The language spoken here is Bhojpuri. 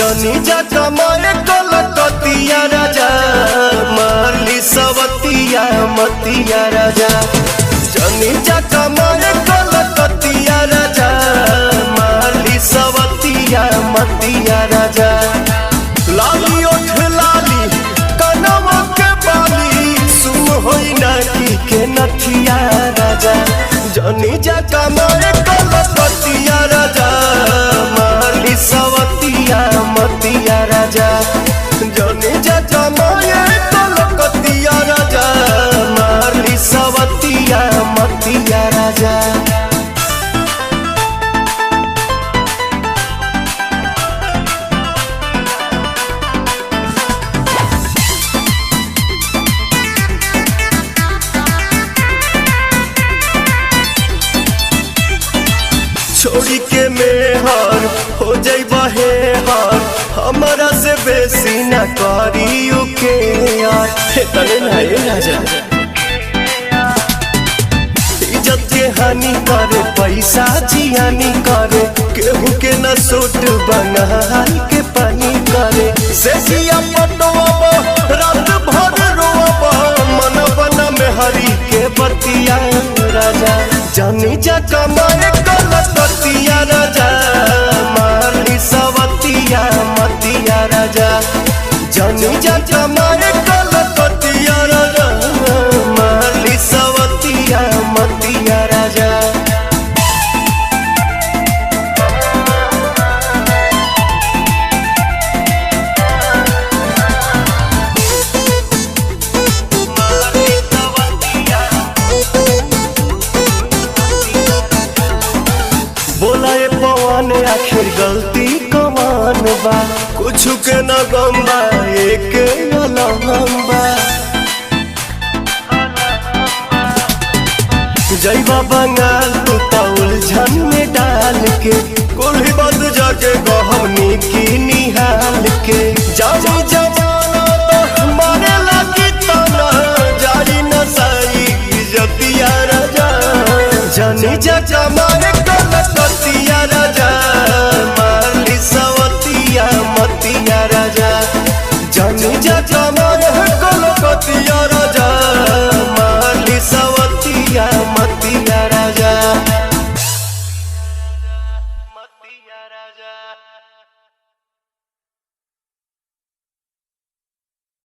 जनी जा कमाए कलकतिया राजा मारली सवतिया मतिया राजा जनी जा कमाए कलकतिया राजा मारली सवतिया मतिया राजा लाली ओठ लाली कनवा के बाली सुम होई ना के नथिया राजा जनी जा कमाए कलकतिया राजा मारली सवतिया मतिया राजा जनी जा कमाए कलकतिया राजा मारली सवतिया मतिया राजा। छोड़ी के मेहर हो जाइबा हे हर हमारा से बेसी न करियो के यार तने नहीं राजा इज्जत के हानि करे पैसा जियानी करे केहू के न सूट बंगाल के पानी करे से जिया पटवा रात भर रोवा मन बना में हरी के बतिया राजा जनी जा कमाए कलकतिया राजा मारली सवतिया मतिया राजा जनी जा कमाए कलकतिया राजा मारली सवतिया मतिया राजा। बोला ये पवन आखिर गलती कमान बा कुछ के न गम्बा एक लम्बा जैबा बंगाल तू उलझन में डाल के कोल्ही बंद जाके गहनी की निहाल के जानी जमाना तो मारे लगी तना जारी नसाई इज्जतिया राजा जनी जा जमाए कलकतिया राजा मारली सवतिया मतिया राजा जनी जा जमाए कलकतिया राजा मारली सवतिया मतिया राजा मतिया राजा।